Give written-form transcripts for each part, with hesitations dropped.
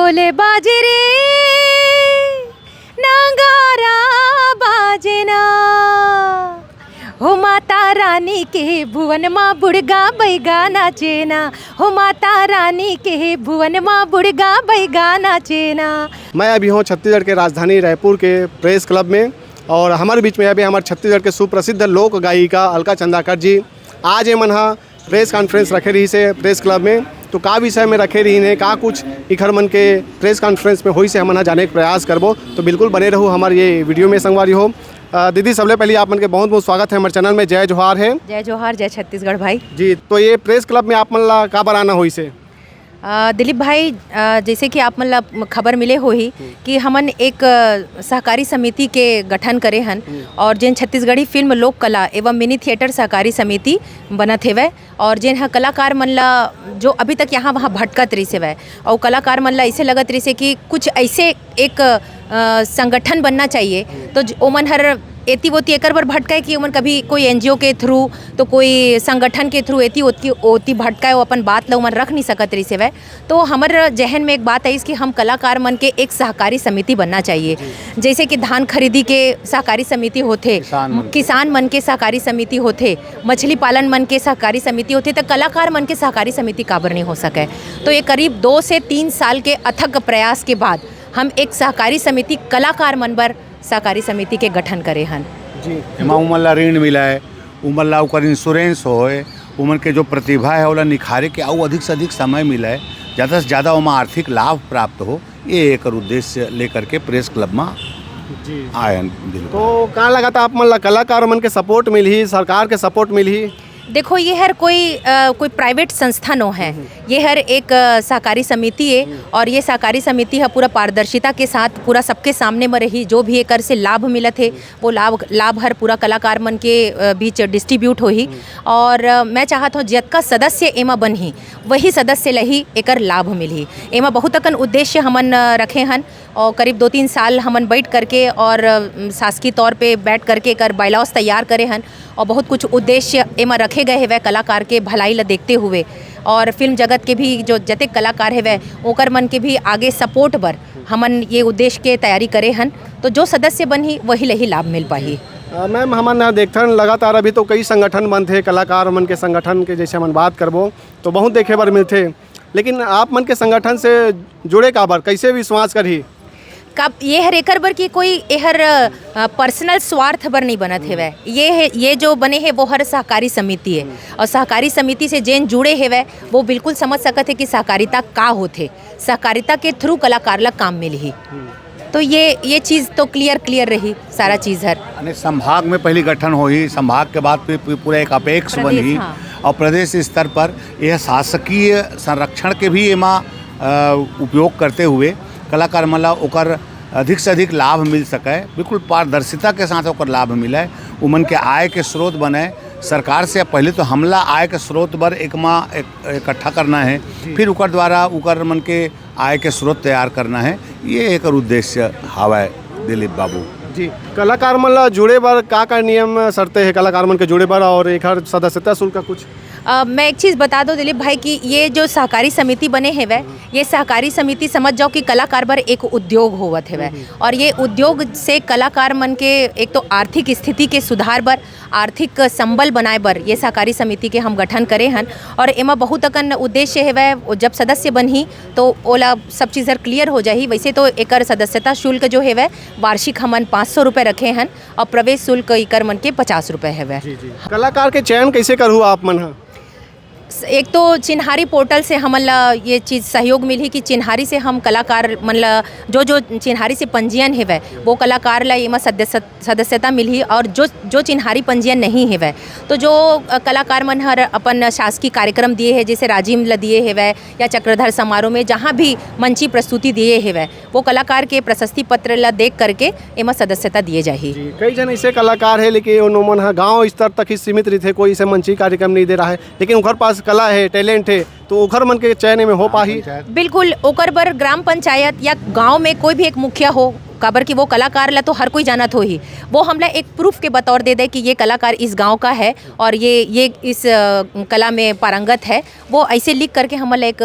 ढोल बाजे रे नगारा बाजे ना, हो माता रानी के भुवन माँ बुढ़गा बैगा नाचे ना, हो माता रानी के भुवन माँ बुढ़गा बैगा नाचे ना। मैं अभी हूँ छत्तीसगढ़ के राजधानी रायपुर के प्रेस क्लब में और हमारे बीच में अभी हमारे छत्तीसगढ़ के सुप्रसिद्ध लोक गायिका अलका चंदाकर जी आज मन हा प्रेस कॉन्फ्रेंस रखे रही से प्रेस क्लब में। तो का विषय में रखे रही ने का कुछ इखर मन के प्रेस कॉन्फ्रेंस में होई से हमन जाने के प्रयास करबो। तो बिल्कुल बने रहो हमारे ये वीडियो में संगवारी हो। दीदी सबले पहले आप मन के बहुत बहुत स्वागत है हमारे चैनल में। जय जोहार है। जय जोहार, जय छत्तीसगढ़ भाई जी। तो ये प्रेस क्लब में आप मन ला का बराना होई से? दिलीप भाई, जैसे कि आप मतलब खबर मिले हो ही कि हमन एक सहकारी समिति के गठन करे हन और जिन छत्तीसगढ़ी फिल्म लोक कला एवं मिनी थिएटर सहकारी समिति बनत हेवै और जिन कलाकार मन ला जो अभी तक यहाँ वहाँ भटकत रही से वै और कलाकार मन ला ऐसे लगत रही से कि कुछ ऐसे एक संगठन बनना चाहिए। तो ओमन हर एती वोती एकर बर भटकाए कि ओमन कभी कोई एनजीओ के थ्रू तो कोई संगठन के थ्रू एती ओती भटकाए वो अपन बात ला ओमन रख नहीं सकत रही से वै। तो हमर जहन में एक बात आई कि हम कलाकार मन के एक सहकारी समिति बनना चाहिए। जैसे कि धान खरीदी के सहकारी समिति होथे, किसान मन के सहकारी समिति होथे, मछली पालन मन के सहकारी समिति होथे, तो कलाकार मन के सहकारी समिति काबर नहीं हो सके। तो ये करीब 2 से 3 साल के अथक प्रयास के बाद हम एक सहकारी समिति कलाकार मन बर सहकारी समिति के गठन करे हन। जी। एमा उमन ला ऋण मिला है, उमन ला ओकर इंश्योरेंस होए, उमन के जो प्रतिभा है ओला निखारे के और अधिक से अधिक समय मिला है, ज़्यादा से ज़्यादा उमा आर्थिक लाभ प्राप्त हो, ये एक उद्देश्य लेकर के प्रेस क्लब में आए। तो का लगा था आप मन ला कलाकार मन के सपोर्ट मिली, सरकार के सपोर्ट मिली? देखो, ये हर कोई प्राइवेट संस्था नो है, ये हर एक सहकारी समिति है और ये सहकारी समिति है पूरा पारदर्शिता के साथ पूरा सबके सामने में रही। जो भी एकर से लाभ मिलत है वो लाभ हर पूरा कलाकार मन के बीच डिस्ट्रीब्यूट हो ही। और मैं चाहत हूँ जतका सदस्य एमा बनही वही सदस्य लही एकर लाभ मिली। एमा बहुत अकन उद्देश्य हमन रखे हन और करीब 2-3 साल हमन बैठ करके और शासकीय तौर पे बैठ करके एकर बायलॉज तैयार करे हन और बहुत कुछ उद्देश्य एमा रखे गए हैं कलाकार के भलाई ला देखते हुए और फिल्म जगत के भी जो जते कलाकार है वह ओकर मन के भी आगे सपोर्ट बर हमन ये उद्देश्य के तैयारी करे हन। तो जो सदस्य बनी वही लही लाभ मिल पाही। मैम हमन देखथन लगातार अभी तो कई संगठन बनते कलाकार मन के संगठन के जैसे हमन बात करबो तो बहुत देखे बर मिलते, लेकिन आप मन के संगठन से जुड़े काबर कैसे विश्वास करही? ये हर एकर बर की कोई हर पर्सनल स्वार्थ बर नहीं बनत है। ये जो बने हैं वो हर सहकारी समिति है और सहकारी समिति से जैन जुड़े है वो बिल्कुल समझ सकते है कि सहकारिता का होथे, सहकारिता के थ्रू कलाकार ला काम मिली। तो ये चीज़ तो क्लियर रही सारा चीज़ हर संभाग में पहली गठन हुई, संभाग के बाद पूरा एक अपेक्ष बनी। हाँ। और प्रदेश स्तर पर यह शासकीय संरक्षण के भी एमा उपयोग करते हुए कलाकार मन ला ओकर अधिक से अधिक लाभ मिल सके, बिल्कुल पारदर्शिता के साथ ओकर लाभ मिले, उमन के आय के स्रोत बने। सरकार से पहले तो हमला आय के स्रोत बर इकट्ठा करना है, फिर ओकर द्वारा ओकर मन के आय के स्रोत तैयार करना है, ये एक उद्देश्य हवाए दिलीप बाबू जी। कलाकार मन ला जुड़े बर का नियम शर्तें है कलाकार मन के जुड़े बर और एक हर सदस्यता शुल्क का कुछ? मैं एक चीज़ बता दो दिलीप भाई कि ये जो सहकारी समिति बने हैं वह ये सहकारी समिति समझ जाओ कि कलाकार बर एक उद्योग होवत है और ये उद्योग से कलाकार मन के एक तो आर्थिक स्थिति के सुधार बर, आर्थिक संबल बनाए बर ये सहकारी समिति के हम गठन करे हन। और एमा बहुत अकन उद्देश्य है वह जब सदस्य बनही तो ओला सब चीज़ क्लियर हो जाही। वैसे तो एकर सदस्यता शुल्क जो है वह वार्षिक हमन 500 रुपये रखे हन और प्रवेश शुल्क एकर मन के 50 रुपये है वह। कलाकार के चयन कैसे करूँ आप मन? एक तो चिन्हारी पोर्टल से हमन ला ये चीज़ सहयोग मिली कि चिन्हारी से हम कलाकार मन ला जो चिन्हारी से पंजीयन है वह वो कलाकार ला एमा सदस्यता मिली और जो चिन्हारी पंजीयन नहीं है वह तो जो कलाकार मन हर अपन शासकीय कार्यक्रम दिए है जैसे राजीव ला दिए है वह या चक्रधर समारोह में जहाँ भी मंची प्रस्तुति दिए है वह वो कलाकार के प्रशस्ति पत्र ला देख करके एमा सदस्यता दिए जाही। कई जन ऐसे कलाकार है लेकिन उन्होंने गाँव स्तर तक ही सीमित रहते, कोई ऐसे मंची कार्यक्रम नहीं दे रहा है, लेकिन उनके पास कला है, टैलेंट है, तो ओखर मन के चयन में हो पाही? बिल्कुल, ओकर बर ग्राम पंचायत या गांव में कोई भी एक मुखिया हो काबर कि वो कलाकार ला तो हर कोई जानत हो ही, वो हमला एक प्रूफ के बतौर दे दे कि ये कलाकार इस गांव का है और ये इस कला में पारंगत है, वो ऐसे लिख करके हमला एक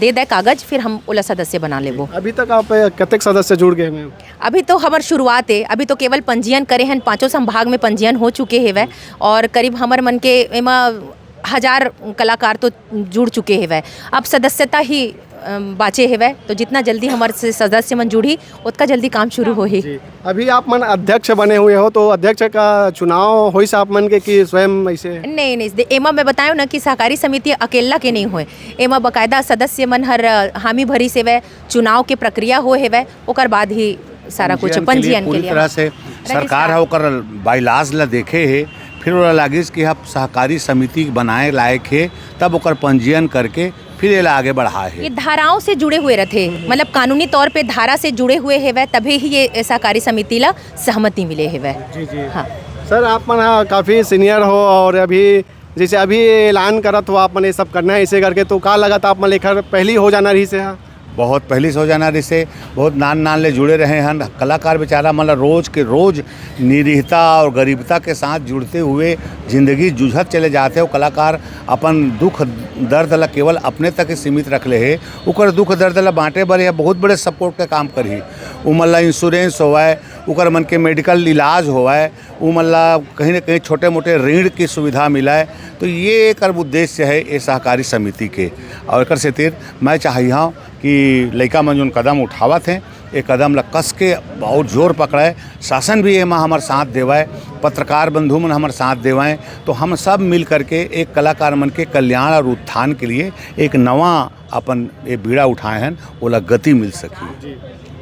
दे दे कागज, फिर हम ओला सदस्य बना लेबो। अभी तक आप कतेक सदस्य जुड़ गए हैं? अभी तो हमार शुरुआत है, अभी तो केवल पंजीयन करे हैं, 5 संभाग में पंजीयन हो चुके हैं वह, और करीब हमार मन के एमा 1000 कलाकार तो जुड़ चुके हैं वह। अब सदस्यता ही बाचे है वह, तो जितना जल्दी हमारे से सदस्य मन जुड़ी उतना जल्दी काम शुरू हो ही। अभी आप मन अध्यक्ष बने हुए हो, तो अध्यक्ष का चुनाव होई से आप मन के कि स्वयं ऐसे? नहीं, एमा मैं बताऊँ ना कि सहकारी समिति अकेला के नहीं हुए, एमा बाकायदा सदस्य मन हर हामी भरी से वह चुनाव के प्रक्रिया हो है वह, ओकर बाद ही सारा कुछ पंजीयन के पूरी लिए तरह से सरकार है ओकर बाइलाज ला देखे है, फिर ओला लागिस कि आप सहकारी समिति बनाए लायक है, तब ओकर पंजीयन करके फिर ये आगे बढ़ा है। ये धाराओं से जुड़े हुए रहते, मतलब कानूनी तौर पे धारा से जुड़े हुए है वह, तभी ही ये सहकारी समिति ला सहमति मिले है वह। जी। हाँ सर, आप मन काफ़ी सीनियर हो और अभी जैसे अभी ऐलान करत हो आप मन ये सब करना है इसे करके, तो का लगा था आप मन लेकर पहली हो जाना रही से? हाँ, बहुत पहले से हो जाना रिसे, बहुत नान ले जुड़े रहे हैं कलाकार बेचारा, मतलब रोज़ के रोज़ निरीहता और गरीबता के साथ जुड़ते हुए ज़िंदगी जूझत चले जाते हो। कलाकार अपन दुख दर्द ला केवल अपने तक ही सीमित रख ले है, उकर दुख दर्द ला बांटे बर या बहुत बड़े सपोर्ट का काम करी। उमल्ला इंश्योरेंस होवाए, उकर मन के मेडिकल इलाज होवाए, उमल्ला कहीं न कहीं छोटे मोटे ऋण की सुविधा मिलाए, तो ये एक उद्देश्य है ये सहकारी समिति के। और एक से तीर मैं चाहिए कि लड़का मन जो कदम उठावत हैं, एक कदम ला कस के बहुत जोर पकड़ाए, शासन भी एमा हमार साथ देवाए, पत्रकार बंधु मन हमार साथ देवाएं, तो हम सब मिल करके एक कलाकार मन के कल्याण और उत्थान के लिए एक नवा अपन ये बीड़ा उठाए हैं, ओला गति मिल सकी।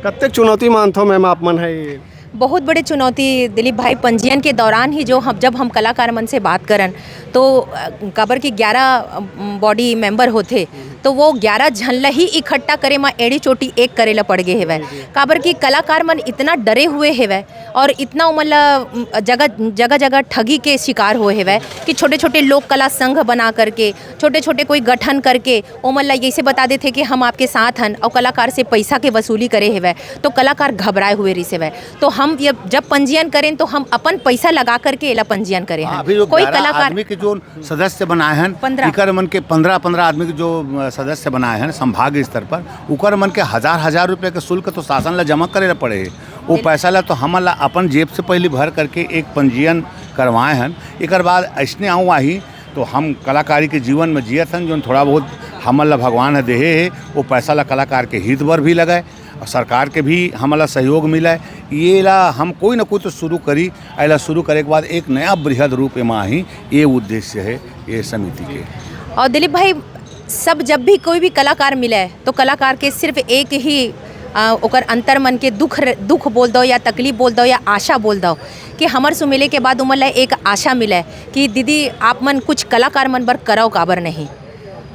कतेक चुनौती मानते हो मैम आप मन है? बहुत बड़े चुनौती दिलीप भाई, पंजीयन के दौरान ही जब हम कलाकार मन से बात करन तो काबर की 11 बॉडी मेंबर होते, तो वो 11 झनला ही इकट्ठा करे माँ एड़ी चोटी एक करेला पड़ गए है। काबर की कलाकार मन इतना डरे हुए है और इतना मतलब जगह जगह ठगी के शिकार हुए है कि छोटे छोटे लोक कला संघ बना करके, छोटे छोटे कोई गठन करके ओमल्ला ऐसे बता देते कि हम आपके साथ हैं और कलाकार से पैसा के वसूली करे है, तो कलाकार घबराए हुए रही से। तो हम जब पंजीयन करें तो हम अपन पैसा लगा करके एला पंजीयन करें। कोई कलाकार के जो सदस्य बनाए हैं 15 मन के 15 आदमी के जो सदस्य बनाए हैं संभाग स्तर पर, उकर मन के हजार रुपये के शुल्क तो शासन ला जमा करे पड़े है। वो पैसा ला तो हम ला अपन जेब से पहले भर करके एक पंजीयन करवाए हैं। एक बाद ऐसने आऊँ आही तो हम कलाकारी के जीवन में जियत हैं, जो थोड़ा बहुत हमला भगवान है देहे है, वो पैसा ला कलाकार के हित बर भी लगाए और सरकार के भी हमला सहयोग मिला है। ये ला हम कोई ना कोई तो शुरू करी, ऐला शुरू करे के बाद एक नया बृहद रूप में ही ये उद्देश्य है ये समिति के। और दिलीप भाई, सब जब भी कोई भी कलाकार मिले तो कलाकार के सिर्फ एक ही ओकर अंतर मन के दुख बोल दो या तकलीफ बोल दो या आशा बोल दो कि हमार से मिले के बाद उमर एक आशा मिले कि दीदी आप मन कुछ कलाकार मन बर कराओ काबर नहीं।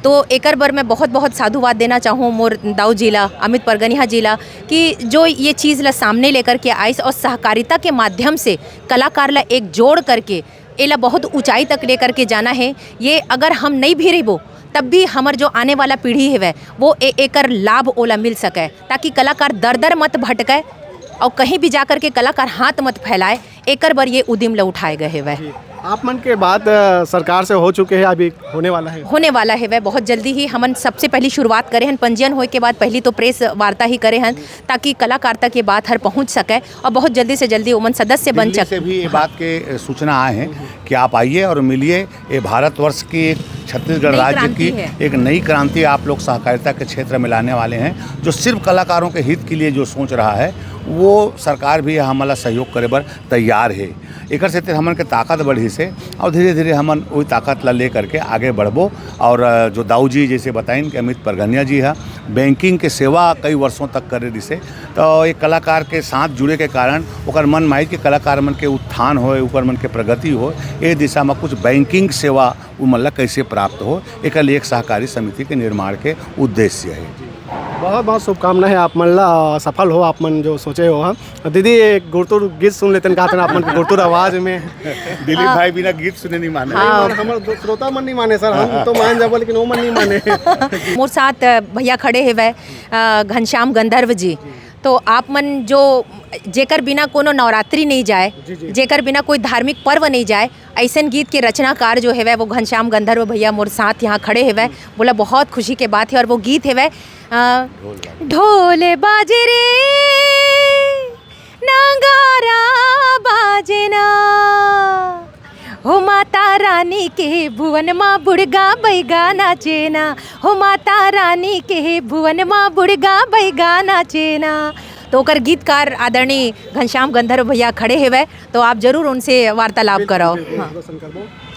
तो एकर बर मैं बहुत बहुत साधुवाद देना चाहूँ मोर दाऊ जिला अमित परगनिया जिला कि जो ये चीज़ ला सामने लेकर के आइस और सहकारिता के माध्यम से कलाकार ला एक जोड़ करके एला बहुत ऊंचाई तक लेकर के जाना है। ये अगर हम नहीं भी रहो तब भी हमार जो आने वाला पीढ़ी है वो एकर लाभ ओला मिल सके, ताकि कलाकार दर दर मत भटके और कहीं भी जाकर के कलाकार हाथ मत फैलाए। एकर बर ये उद्यम ला उठाए गए है वह। आप मन के बात सरकार से हो चुके हैं, अभी होने वाला है वह बहुत जल्दी ही। हमन सबसे पहली शुरुआत करे हैं पंजीयन होए के बाद पहली तो प्रेस वार्ता ही करे हैं, ताकि कलाकार तक ये बात हर पहुंच सके और बहुत जल्दी से जल्दी उमन सदस्य बन सके। से भी ये बात के सूचना आए हैं कि आप आइए और मिलिए। ये भारतवर्ष की एक छत्तीसगढ़ राज्य की एक नई क्रांति आप लोग सहकारिता के क्षेत्र में लाने वाले हैं, जो सिर्फ कलाकारों के हित के लिए जो सोच रहा है वो सरकार भी हमारा सहयोग करे बर तैयार है। एक से हमन के ताकत बढ़ी से और धीरे धीरे हमन वही ताकत ला ले करके आगे बढ़बो। और जो दाऊ जी जैसे बताइन कि अमित परगनिया जी है बैंकिंग के सेवा कई वर्षों तक करे रही से, तो एक कलाकार के साथ जुड़े के कारण ओकर मन माई के कलाकार मन के उत्थान हो, ओकर मन के प्रगति हो, ये दिशा में कुछ बैंकिंग सेवा उमल्ला कैसे प्राप्त हो, एक सहकारी समिति के निर्माण के उद्देश्य है। बहुत बहुत शुभकामनाएं आप मन ला, सफल हो आप मन जो सोचे हो। हम दीदी एक गुरतुर गीत सुन लेते हैं, कहा आप मन गुरतुर आवाज में। दिलीप भाई बिना गीत सुने नहीं माने। हमारे श्रोता मन नहीं माने सर, हम तो मान जाबो लेकिन वो मन नहीं माने। मोर साथ भैया खड़े है वह घनश्याम गंधर्व जी, तो आप मन जो जेकर बिना कोनो नवरात्रि नहीं जाए, जेकर बिना कोई धार्मिक पर्व नहीं जाए, ऐसन गीत के रचनाकार जो है वो घनश्याम गंधर्व भैया मोर साथ यहाँ खड़े है। बोला बहुत खुशी के बात है। और वो गीत है ढोल बाजे रे नगारा बाजे ना, हो माता रानी के भुवन माँ बुढ़गा बैगा नाचेना, हो माता रानी के भुवन माँ बुढ़गा बैगा नाचेना। तो ओकर गीतकार आदरणीय घनश्याम गंधर्व भैया खड़े हुए, तो आप जरूर उनसे वार्तालाप कराओ। हाँ।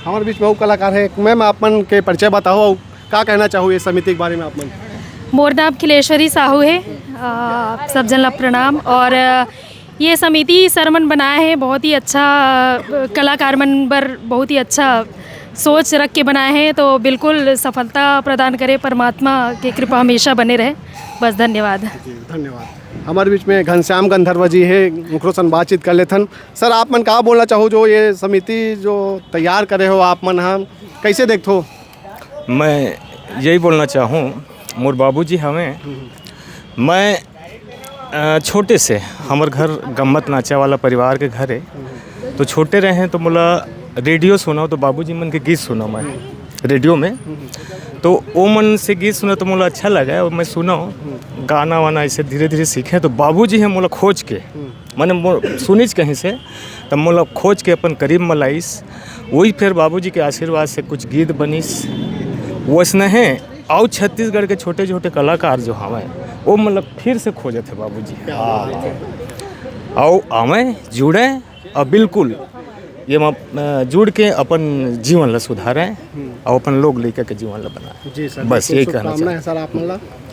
हमारे बीच में वो कलाकार है। मैम आप मन के परिचय बताओ, क्या कहना चाहो ये समिति के बारे में आप मन? मोर नाम खिलेश्वरी साहू है। सब जन ला प्रणाम। और ये समिति सरमन बनाया है, बहुत ही अच्छा कलाकार मन पर बहुत ही अच्छा सोच रख के बनाए हैं, तो बिल्कुल सफलता प्रदान करे, परमात्मा की कृपा हमेशा बने रहे। बस धन्यवाद। धन्यवाद। हमारे बीच में घनश्याम गंधर्व जी है, उनको सन बातचीत कर लेथन। सर आप मन कहा बोलना चाहो, जो ये समिति जो तैयार करे हो आप मन, हम कैसे देखो? मैं यही बोलना चाहूँ, मोर बाबूजी हमें, मैं छोटे से हमर घर गम्मत नाचा वाला परिवार के घर है, तो छोटे रहे तो मोला रेडियो सुना तो बाबूजी मन के गीत सुना मैं रेडियो में, तो वो मन से गीत सुना तो मोला अच्छा लगा और मैं सुना गाना वाना ऐसे धीरे धीरे सीखे। तो बाबूजी है मोला खोज के मैंने सुनीच कहीं से, तब मोला खोज के अपन करीब में लाइस, वही फिर बाबूजी के आशीर्वाद से कुछ गीत बनिस। वैसने हैं और छत्तीसगढ़ के छोटे छोटे कलाकार जो हमें वो मतलब फिर से खोजे थे बाबूजी। हाँ, और हमें जुड़े और बिल्कुल ये जुड़ के अपन जीवन ला सुधारें और अपन लोग लेकर के जीवन ला बनाए। जी सर, बस यही कहना चाहता है। सर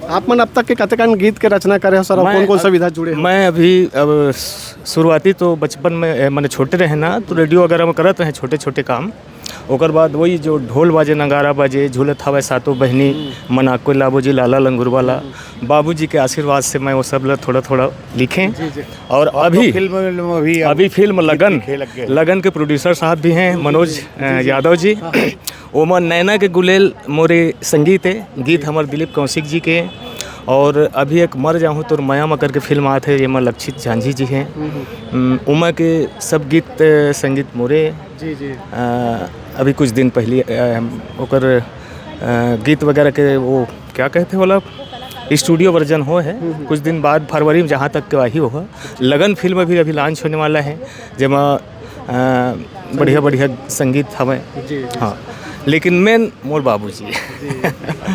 आप मन अब तक के कतकन गीत के रचना करे हो सर, कौन कौन सा विधा जुड़े हो? मैं अभी अब शुरुआती तो बचपन में मैंने छोटे रहे ना, तो रेडियो वगैरह में करते हैं छोटे छोटे काम। ओकर बाद वही जो ढोल बाजे नगारा बाजे झूलत हवे सातों बहनी मनाको लाबोजी लाला लंगूर वाला, बाबूजी के आशीर्वाद से मैं वो सब ला थोड़ा थोड़ा लिखे। और अभी फिल्म लगन के प्रोड्यूसर साहब भी हैं मनोज यादव जी। ओमा नैना के गुलेल मोरे संगीत है, गीत हमारे दिलीप कौशिक जी के। और अभी एक मर जाऊँ तो माया मकर के फिल्म आते हैं, ये में लक्षित झांझी जी हैं। उमा के सब गीत संगीत मोरे। जी जी। अभी कुछ दिन पहले ओकर गीत वगैरह के वो क्या कहते वाला स्टूडियो वर्जन हो है, कुछ दिन बाद फरवरी में जहाँ तक के वही होगा। लगन फिल्म भी अभी लॉन्च होने वाला है, जेमा बढ़िया बढ़िया संगीत हमें। हाँ, लेकिन मेन मोर बाबूजी।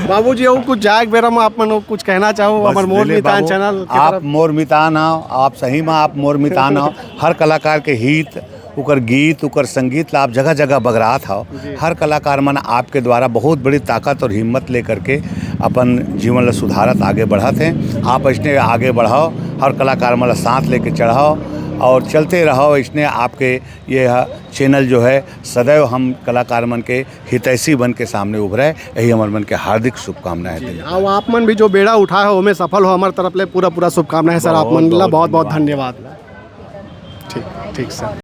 बाबूजी वो कुछ जाग बेरा में आप मन कुछ कहना चाहो? हमार मोर मितान चैनल आप मोर मितान आओ, आप सही में आप मोर मितान आओ। हर कलाकार के हित उकर गीत उकर संगीत ला आप जगह जगह बगरात हो। हर कलाकार मन आपके द्वारा बहुत बड़ी ताकत और हिम्मत लेकर के अपन जीवन ला सुधारत आगे बढ़त हैं। आप इसने आगे बढ़ाओ, हर कलाकार मन ला साथ लेके चढ़ाओ और चलते रहो। इसने आपके ये चैनल जो है सदैव हम कलाकार मन के हितैषी बन के सामने उभरे, यही हमारे मन के हार्दिक शुभकामनाएं हैं। और आप मन भी जो बेड़ा उठा है उसमें सफल हो, हमारे तरफ ले पूरा पूरा शुभकामनाएं सर। आप मन ला बहुत बहुत धन्यवाद। ठीक ठीक सर।